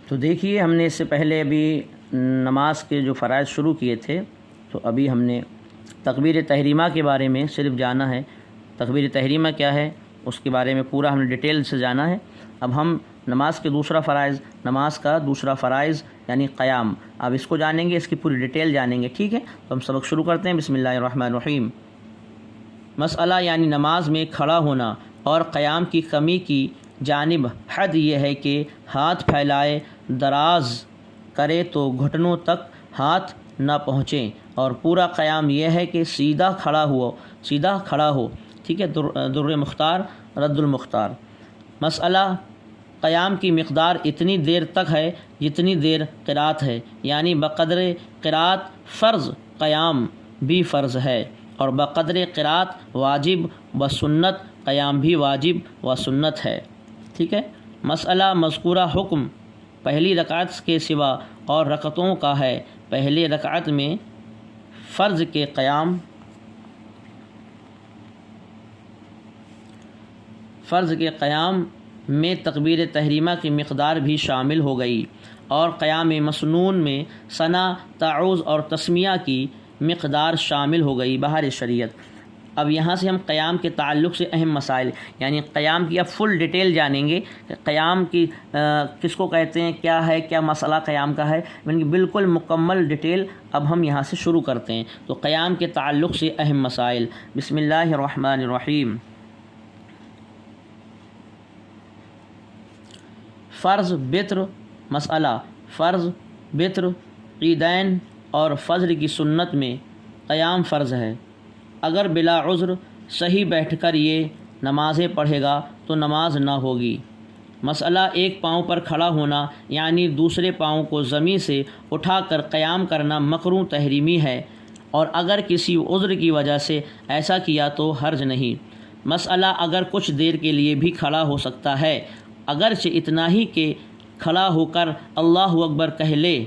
تو دیکھیے ہم نے اس سے پہلے ابھی نماز کے جو فرائض شروع کیے تھے، تو ابھی ہم نے تکبیر تحریمہ کے بارے میں صرف جانا ہے۔ تکبیر تحریمہ کیا ہے اس کے بارے میں پورا ہم نے ڈیٹیل سے جانا ہے۔ اب ہم نماز کا دوسرا فرائض یعنی قیام، اب اس کو جانیں گے، اس کی پوری ڈیٹیل جانیں گے، ٹھیک ہے؟ تو ہم سبق شروع کرتے ہیں۔ بسم اللہ الرحمن الرحیم۔ مسئلہ یعنی نماز میں کھڑا ہونا اور قیام کی کمی کی جانب حد یہ ہے کہ ہاتھ پھیلائے دراز کرے تو گھٹنوں تک ہاتھ نہ پہنچیں، اور پورا قیام یہ ہے کہ سیدھا کھڑا ہو، ٹھیک ہے؟ در مختار رد المختار۔ مسئلہ قیام کی مقدار اتنی دیر تک ہے جتنی دیر قرات ہے، یعنی بقدر قرات فرض قیام بھی فرض ہے، اور بقدر قرات واجب و سنت قیام بھی واجب و سنت ہے، ٹھیک ہے؟ مسئلہ مذکورہ حکم پہلی رکعت کے سوا اور رکعتوں کا ہے۔ پہلی رکعت میں فرض کے قیام میں تکبیر تحریمہ کی مقدار بھی شامل ہو گئی، اور قیام مسنون میں ثنا، تعوذ اور تسمیہ کی مقدار شامل ہو گئی بہر شریعت۔ اب یہاں سے ہم قیام کے تعلق سے اہم مسائل یعنی قیام کی اب فل ڈیٹیل جانیں گے کہ قیام کی کس کو کہتے ہیں، کیا ہے، کیا مسئلہ قیام کا ہے، یعنی بالکل مکمل ڈیٹیل اب ہم یہاں سے شروع کرتے ہیں۔ تو قیام کے تعلق سے اہم مسائل، بسم اللہ الرحمن الرحیم۔ فرض وتر مسئلہ، فرض وتر عیدین اور فجر کی سنت میں قیام فرض ہے۔ اگر بلا عذر صحیح بیٹھ کر یہ نمازیں پڑھے گا تو نماز نہ ہوگی۔ مسئلہ ایک پاؤں پر کھڑا ہونا یعنی دوسرے پاؤں کو زمین سے اٹھا کر قیام کرنا مکروہ تحریمی ہے، اور اگر کسی عذر کی وجہ سے ایسا کیا تو حرج نہیں۔ مسئلہ اگر کچھ دیر کے لیے بھی کھڑا ہو سکتا ہے، اگرچہ اتنا ہی کہ کھڑا ہو کر اللہ اکبر کہہ لے،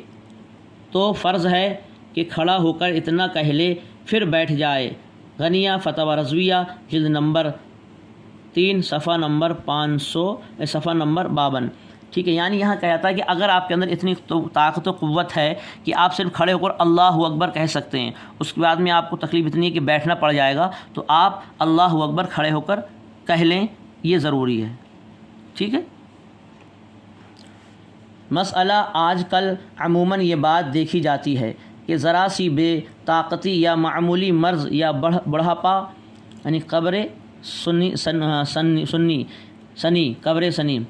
تو فرض ہے کہ کھڑا ہو کر اتنا کہہ لے پھر بیٹھ جائے۔ غنیہ فتویٰ رضویہ جلد نمبر 3 صفحہ نمبر 52، ٹھیک ہے؟ یعنی یہاں کہتا ہے کہ اگر آپ کے اندر اتنی طاقت و قوت ہے کہ آپ صرف کھڑے ہو کر اللہ اکبر کہہ سکتے ہیں، اس کے بعد میں آپ کو تکلیف اتنی ہے کہ بیٹھنا پڑ جائے گا، تو آپ اللہ اکبر کھڑے ہو کر کہہ لیں، یہ ضروری ہے، ٹھیک ہے؟ مسئلہ آج کل عموماً یہ بات دیکھی جاتی ہے کہ ذرا سی بے طاقتی یا معمولی مرض یا بڑھاپا یعنی قبر سنی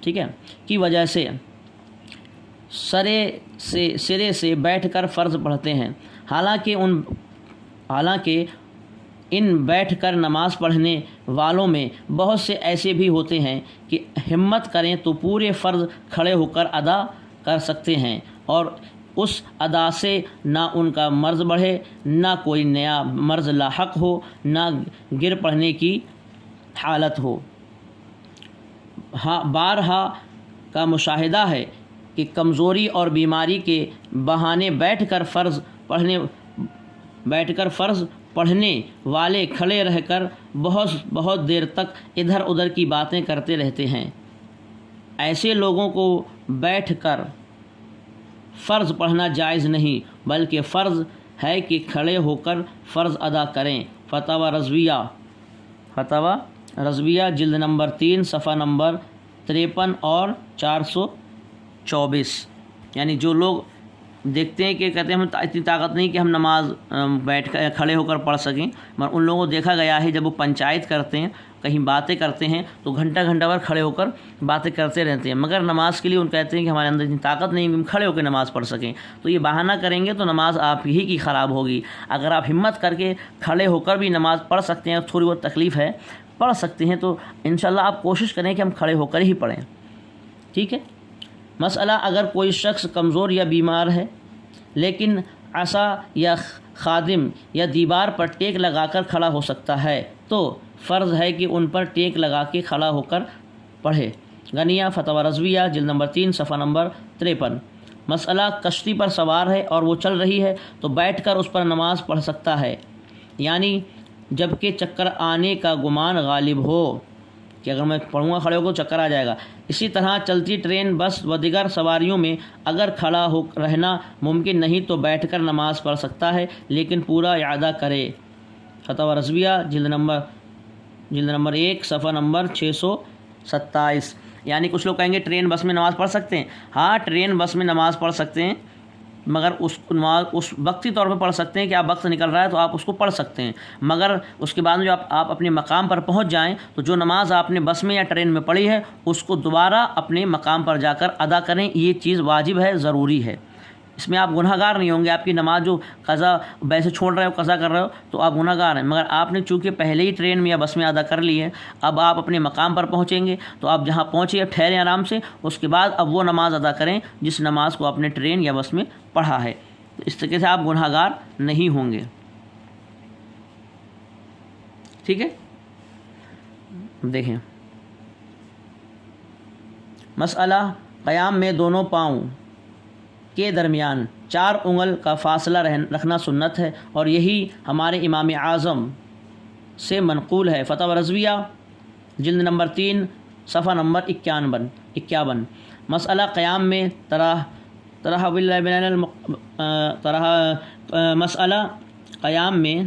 ٹھیک ہے کی وجہ سے سرے سے بیٹھ کر فرض پڑھتے ہیں، حالانکہ ان بیٹھ کر نماز پڑھنے والوں میں بہت سے ایسے بھی ہوتے ہیں کہ ہمت کریں تو پورے فرض کھڑے ہو کر ادا کر سکتے ہیں، اور اس ادا سے نہ ان کا مرض بڑھے، نہ کوئی نیا مرض لاحق ہو، نہ گر پڑنے کی حالت ہو۔ بارہا کا مشاہدہ ہے کہ کمزوری اور بیماری کے بہانے بیٹھ کر فرض پڑھنے والے کھڑے رہ کر بہت دیر تک ادھر ادھر کی باتیں کرتے رہتے ہیں۔ ایسے لوگوں کو بیٹھ کر فرض پڑھنا جائز نہیں، بلکہ فرض ہے کہ کھڑے ہو کر فرض ادا کریں۔ فتویٰ رضویہ جلد نمبر 3 صفحہ نمبر 53 اور 424۔ یعنی جو لوگ دیکھتے ہیں کہ کہتے ہیں ہم اتنی طاقت نہیں کہ ہم نماز کھڑے ہو کر پڑھ سکیں، مگر ان لوگوں کو دیکھا گیا ہے جب وہ پنچایت کرتے ہیں، کہیں باتیں کرتے ہیں، تو گھنٹہ بھر کھڑے ہو کر باتیں کرتے رہتے ہیں، مگر نماز کے لیے ان کہتے ہیں کہ ہمارے اندر اتنی طاقت نہیں کہ ہم کھڑے ہو کے نماز پڑھ سکیں۔ تو یہ بہانہ کریں گے تو نماز آپ ہی کی خراب ہوگی۔ اگر آپ ہمت کر کے کھڑے ہو کر بھی نماز پڑھ سکتے ہیں، تھوڑی بہت تکلیف ہے، پڑھ سکتے ہیں، تو انشاءاللہ آپ کوشش کریں کہ ہم کھڑے ہو کر ہی پڑھیں، ٹھیک ہے؟ مسئلہ اگر کوئی شخص کمزور یا بیمار ہے لیکن عصا یا خادم یا دیوار پر ٹیک لگا کر کھڑا ہو سکتا ہے تو فرض ہے کہ ان پر ٹیک لگا کے کھڑا ہو کر پڑھے۔ غنیہ فتویٰ رضویہ جلد نمبر 3 صفحہ نمبر 53۔ مسئلہ کشتی پر سوار ہے اور وہ چل رہی ہے تو بیٹھ کر اس پر نماز پڑھ سکتا ہے، یعنی جب کہ چکر آنے کا گمان غالب ہو، کہ اگر میں پڑھوں گا کھڑے ہو کر چکر آ جائے گا۔ اسی طرح چلتی ٹرین، بس و دیگر سواریوں میں اگر کھڑا ہو رہنا ممکن نہیں تو بیٹھ کر نماز پڑھ سکتا ہے، لیکن پورا اعادہ کرے۔ فتاوی رضویہ جلد نمبر 1 صفحہ نمبر 627۔ یعنی کچھ لوگ کہیں گے ٹرین بس میں نماز پڑھ سکتے ہیں۔ ہاں، ٹرین بس میں نماز پڑھ سکتے ہیں، مگر اس وقتی طور پہ پڑھ سکتے ہیں کہ آپ وقت نکل رہا ہے تو آپ اس کو پڑھ سکتے ہیں، مگر اس کے بعد میں جو آپ اپنے مقام پر پہنچ جائیں تو جو نماز آپ نے بس میں یا ٹرین میں پڑھی ہے اس کو دوبارہ اپنے مقام پر جا کر ادا کریں۔ یہ چیز واجب ہے، ضروری ہے۔ اس میں آپ گناہ گار نہیں ہوں گے۔ آپ کی نماز جو قضا ویسے چھوڑ رہے ہو، قضا کر رہے ہو تو آپ گناہ گار ہیں، مگر آپ نے چونکہ پہلے ہی ٹرین میں یا بس میں ادا کر لی ہے، اب آپ اپنے مقام پر پہنچیں گے تو آپ جہاں پہنچے اب ٹھہریں آرام سے، اس کے بعد اب وہ نماز ادا کریں جس نماز کو آپ نے ٹرین یا بس میں پڑھا ہے۔ اس طریقے سے آپ گناہ گار نہیں ہوں گے۔ ٹھیک ہے، دیکھیں مسئلہ قیام میں دونوں پاؤں کے درمیان 4 انگل کا فاصلہ رکھنا سنت ہے، اور یہی ہمارے امام اعظم سے منقول ہے۔ فتاوی رضویہ جلد نمبر 3 صفحہ نمبر 51۔ مسئلہ قیام میں مسئلہ قیام میں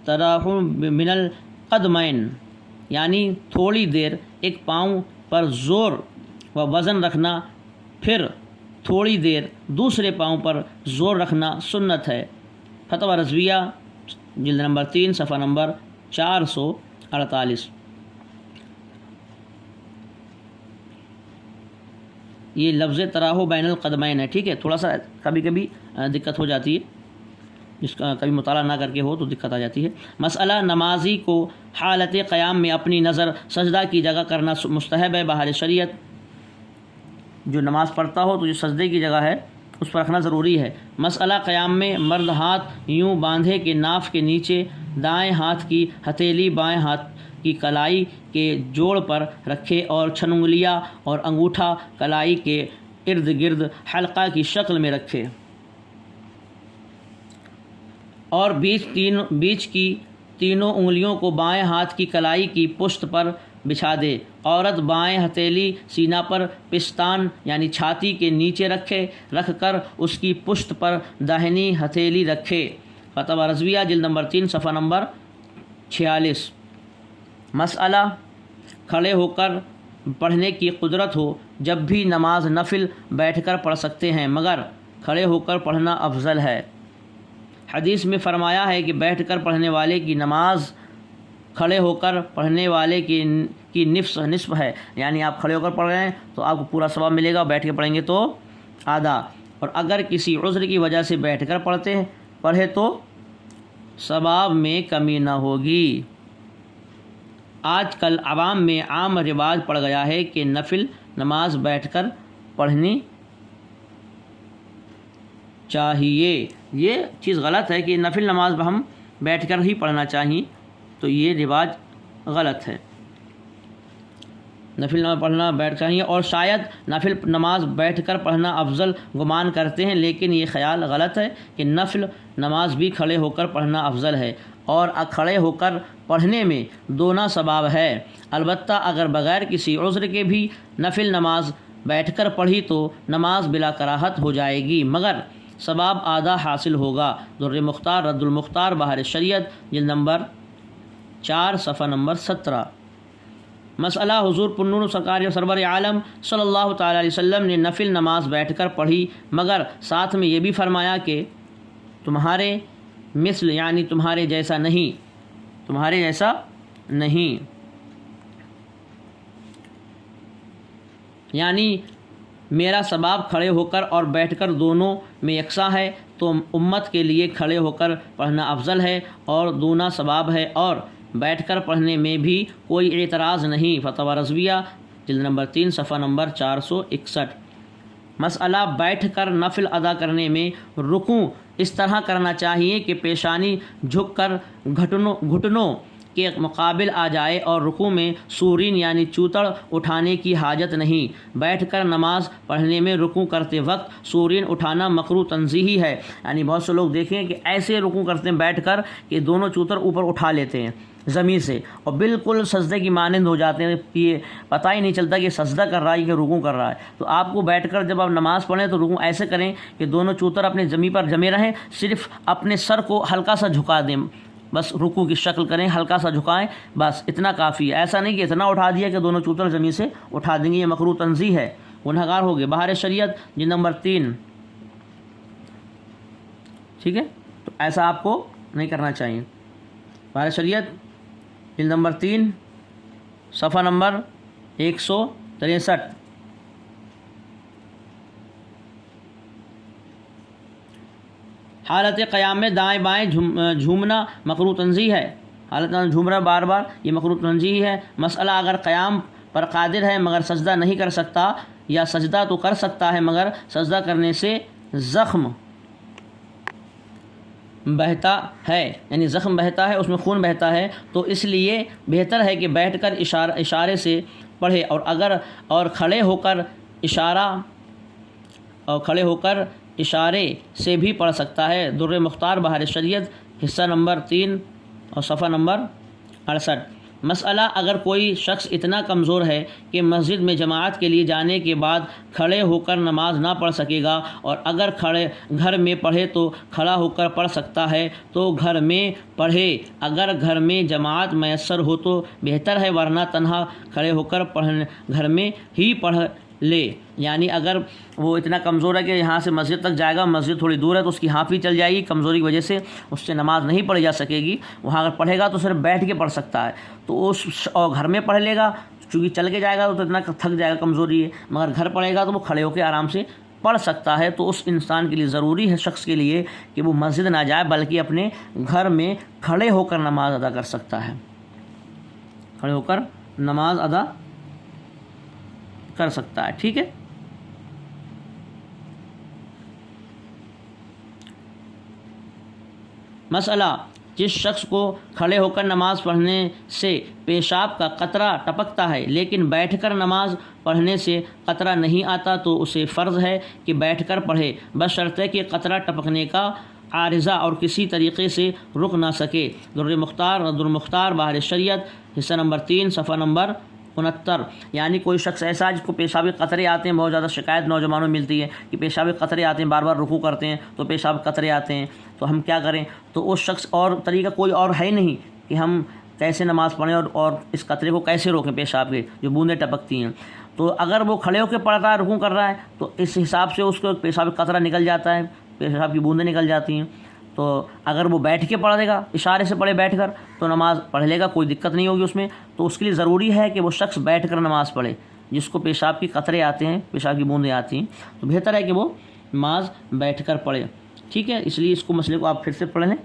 تراحم من القدمین، یعنی تھوڑی دیر ایک پاؤں پر زور و وزن رکھنا، پھر تھوڑی دیر دوسرے پاؤں پر زور رکھنا سنت ہے۔ فتاوی رضویہ جلد نمبر 3 صفحہ نمبر 448۔ یہ لفظ تراحم بین القدمین ہے، ٹھیک ہے، تھوڑا سا کبھی کبھی دقت ہو جاتی ہے، جس کا کبھی مطالعہ نہ کر کے ہو تو دقت آ جاتی ہے۔ مسئلہ نمازی کو حالت قیام میں اپنی نظر سجدہ کی جگہ کرنا مستحب ہے بہر شریعت۔ جو نماز پڑھتا ہو تو جو سجدے کی جگہ ہے اس پر رکھنا ضروری ہے۔ مسئلہ قیام میں مرد ہاتھ یوں باندھے کہ ناف کے نیچے، دائیں ہاتھ کی ہتھیلی بائیں ہاتھ کی کلائی کے جوڑ پر رکھے اور چھنگلیاں اور انگوٹھا کلائی کے ارد گرد حلقہ کی شکل میں رکھے، اور بیچ کی تینوں انگلیوں کو بائیں ہاتھ کی کلائی کی پشت پر بچھا دے۔ عورت بائیں ہتھیلی سینہ پر، پستان یعنی چھاتی کے نیچے رکھ کر اس کی پشت پر داہنی ہتھیلی رکھے۔ فتاوی رضویہ جلد نمبر 3 صفحہ نمبر 46۔ مسئلہ کھڑے ہو کر پڑھنے کی قدرت ہو، جب بھی نماز نفل بیٹھ کر پڑھ سکتے ہیں، مگر کھڑے ہو کر پڑھنا افضل ہے۔ حدیث میں فرمایا ہے کہ بیٹھ کر پڑھنے والے کی نماز کھڑے ہو کر پڑھنے والے کی نصف ہے، یعنی آپ کھڑے ہو کر پڑھ رہے ہیں تو آپ کو پورا ثواب ملے گا، بیٹھ کے پڑھیں گے تو آدھا، اور اگر کسی عذر کی وجہ سے بیٹھ کر پڑھے تو ثواب میں کمی نہ ہوگی۔ آج کل عوام میں عام رواج پڑ گیا ہے کہ نفل نماز بیٹھ کر پڑھنی چاہیے۔ یہ چیز غلط ہے کہ نفل نماز ہم بیٹھ کر ہی پڑھنا چاہیے، تو یہ رواج غلط ہے۔ نفل نماز پڑھنا بیٹھ کر چاہیے، اور شاید نفل نماز بیٹھ کر پڑھنا افضل گمان کرتے ہیں، لیکن یہ خیال غلط ہے کہ نفل نماز بھی کھڑے ہو کر پڑھنا افضل ہے، اور کھڑے ہو کر پڑھنے میں دونا ثواب ہے۔ البتہ اگر بغیر کسی عذر کے بھی نفل نماز بیٹھ کر پڑھی تو نماز بلا کراہت ہو جائے گی، مگر ثواب آدھا حاصل ہوگا۔ در مختار رد المختار بہر شریعت جلد نمبر 4 صفحہ نمبر 17۔ مسئلہ حضور پرنور سرکار سرور عالم صلی اللہ تعالیٰ علیہ وسلم نے نفل نماز بیٹھ کر پڑھی، مگر ساتھ میں یہ بھی فرمایا کہ تمہارے مثل یعنی تمہارے جیسا نہیں، یعنی میرا ثواب کھڑے ہو کر اور بیٹھ کر دونوں میں یکساں ہے، تو امت کے لیے کھڑے ہو کر پڑھنا افضل ہے اور دونا ثواب ہے، اور بیٹھ کر پڑھنے میں بھی کوئی اعتراض نہیں۔ فتاوی رضویہ جلد نمبر 3 صفحہ نمبر 461۔ مسئلہ بیٹھ کر نفل ادا کرنے میں رکوع اس طرح کرنا چاہیے کہ پیشانی جھک کر گھٹنوں کے مقابل آ جائے، اور رکوع میں سورین یعنی چوتڑ اٹھانے کی حاجت نہیں۔ بیٹھ کر نماز پڑھنے میں رکوع کرتے وقت سورین اٹھانا مکروہ تنزیہی ہے، یعنی بہت سے لوگ دیکھیں کہ ایسے رکوع کرتے ہیں بیٹھ کر کہ دونوں چوتر اوپر اٹھا لیتے ہیں، زمین سے، اور بالکل سجدے کی مانند ہو جاتے ہیں، یہ پتہ ہی نہیں چلتا کہ سجدہ کر رہا ہے کہ رکوع کر رہا ہے۔ تو آپ کو بیٹھ کر جب آپ نماز پڑھیں تو رکوع ایسے کریں کہ دونوں چوتر اپنے زمین پر جمے رہیں، صرف اپنے سر کو ہلکا سا جھکا دیں، بس رکوع کی شکل کریں، ہلکا سا جھکائیں، بس اتنا کافی ہے۔ ایسا نہیں کہ اتنا اٹھا دیا کہ دونوں چوتر زمین سے اٹھا دیں گے، یہ مکروہ تنزیہ ہے، گنہگار ہو گئے۔ بہار شریعت جلد نمبر 3، ٹھیک ہے، تو ایسا آپ کو نہیں کرنا چاہیے۔ بہار شریعت جلد نمبر 3 صفحہ نمبر 163۔ حالت قیام میں دائیں بائیں جھومنا مکروہ تنزیہ ہے، حالت میں جھوم رہا بار بار، یہ مکروہ تنزیہ ہے۔ مسئلہ اگر قیام پر قادر ہے مگر سجدہ نہیں کر سکتا، یا سجدہ تو کر سکتا ہے مگر سجدہ کرنے سے زخم بہتا ہے، یعنی زخم بہتا ہے، اس میں خون بہتا ہے، تو اس لیے بہتر ہے کہ بیٹھ کر اشارے سے پڑھے، اور کھڑے ہو کر اشارے سے بھی پڑھ سکتا ہے۔ در مختار بہار شریعت حصہ نمبر 3 اور صفحہ نمبر 68۔ مسئلہ اگر کوئی شخص اتنا کمزور ہے کہ مسجد میں جماعت کے لیے جانے کے بعد کھڑے ہو کر نماز نہ پڑھ سکے گا، اور اگر گھر میں پڑھے تو کھڑا ہو کر پڑھ سکتا ہے تو گھر میں پڑھے، اگر گھر میں جماعت میسر ہو تو بہتر ہے، ورنہ تنہا کھڑے ہو کر گھر میں ہی پڑھ لے۔ یعنی اگر وہ اتنا کمزور ہے کہ یہاں سے مسجد تک جائے گا، مسجد تھوڑی دور ہے تو اس کی ہانفی چل جائے گی، کمزوری کی وجہ سے اس سے نماز نہیں پڑھی جا سکے گی، وہاں اگر پڑھے گا تو صرف بیٹھ کے پڑھ سکتا ہے، تو اور گھر میں پڑھ لے گا، چونکہ چل کے جائے گا تو اتنا تھک جائے گا، کمزوری ہے، مگر گھر پڑھے گا تو وہ کھڑے ہو کے آرام سے پڑھ سکتا ہے۔ تو اس انسان کے لیے ضروری ہے، شخص کے لیے، کہ وہ مسجد نہ جائے بلکہ اپنے گھر میں کھڑے ہو کر نماز ادا کر سکتا ہے، کھڑے ہو کر نماز ادا کر سکتا ہے، ٹھیک ہے۔ مسئلہ جس شخص کو کھڑے ہو کر نماز پڑھنے سے پیشاب کا قطرہ ٹپکتا ہے لیکن بیٹھ کر نماز پڑھنے سے قطرہ نہیں آتا، تو اسے فرض ہے کہ بیٹھ کر پڑھے، بشرطے کہ قطرہ ٹپکنے کا عارضہ اور کسی طریقے سے رک نہ سکے۔ در مختار بہار شریعت حصہ نمبر 3 صفحہ نمبر 69۔ یعنی کوئی شخص ایسا جس کو پیشابی قطرے آتے ہیں، بہت زیادہ شکایت نوجوانوں میں ملتی ہے کہ پیشابی قطرے آتے ہیں، بار بار رکوع کرتے ہیں تو پیشاب قطرے آتے ہیں، تو ہم کیا کریں؟ تو اس شخص اور طریقہ کوئی اور ہے نہیں کہ ہم کیسے نماز پڑھیں اور اس قطرے کو کیسے روکیں، پیشاب کے جو بوندیں ٹپکتی ہیں۔ تو اگر وہ کھڑے ہو کے پڑھ رہا ہے، رکوع کر رہا ہے، تو اس حساب سے اس کو پیشاب قطرہ نکل جاتا ہے، پیشاب کی بوندیں نکل جاتی ہیں۔ تو اگر وہ بیٹھ کے پڑھے گا، اشارے سے پڑھے بیٹھ کر، تو نماز پڑھ لے گا، کوئی دقت نہیں ہوگی اس میں۔ تو اس کے لیے ضروری ہے کہ وہ شخص بیٹھ کر نماز پڑھے، جس کو پیشاب کی قطرے آتے ہیں، پیشاب کی بوندیں آتی ہیں، تو بہتر ہے کہ وہ نماز بیٹھ کر پڑھے، ٹھیک ہے۔ اس لیے اس کو مسئلے کو آپ پھر سے پڑھ لیں۔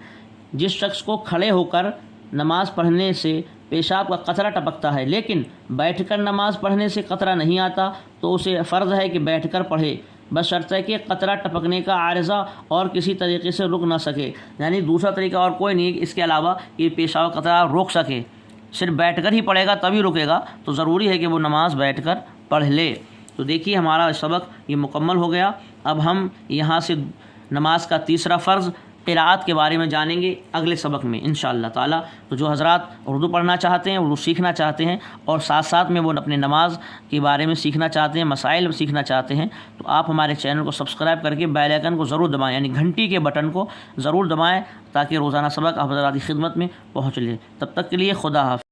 جس شخص کو کھڑے ہو کر نماز پڑھنے سے پیشاب کا قطرہ ٹپکتا ہے لیکن بیٹھ کر نماز پڑھنے سے قطرہ نہیں آتا، تو اسے فرض ہے کہ بیٹھ کر پڑھے، بشرطے کہ قطرہ ٹپکنے کا عارضہ اور کسی طریقے سے رک نہ سکے۔ یعنی دوسرا طریقہ اور کوئی نہیں اس کے علاوہ کہ پیشاب کا قطرہ روک سکے، صرف بیٹھ کر ہی پڑھے گا تبھی رکے گا، تو ضروری ہے کہ وہ نماز بیٹھ کر پڑھ لے۔ تو دیکھیے ہمارا سبق یہ مکمل ہو گیا۔ اب ہم یہاں سے نماز کا تیسرا فرض قراءت کے بارے میں جانیں گے اگلے سبق میں انشاءاللہ تعالیٰ۔ تو جو حضرات اردو پڑھنا چاہتے ہیں، اردو سیکھنا چاہتے ہیں، اور ساتھ ساتھ میں وہ اپنے نماز کے بارے میں سیکھنا چاہتے ہیں، مسائل سیکھنا چاہتے ہیں، تو آپ ہمارے چینل کو سبسکرائب کر کے بیل آئیکن کو ضرور دبائیں، یعنی گھنٹی کے بٹن کو ضرور دبائیں، تاکہ روزانہ سبق آپ حضرات کی خدمت میں پہنچ لے۔ تب تک کے لیے خدا حافظ۔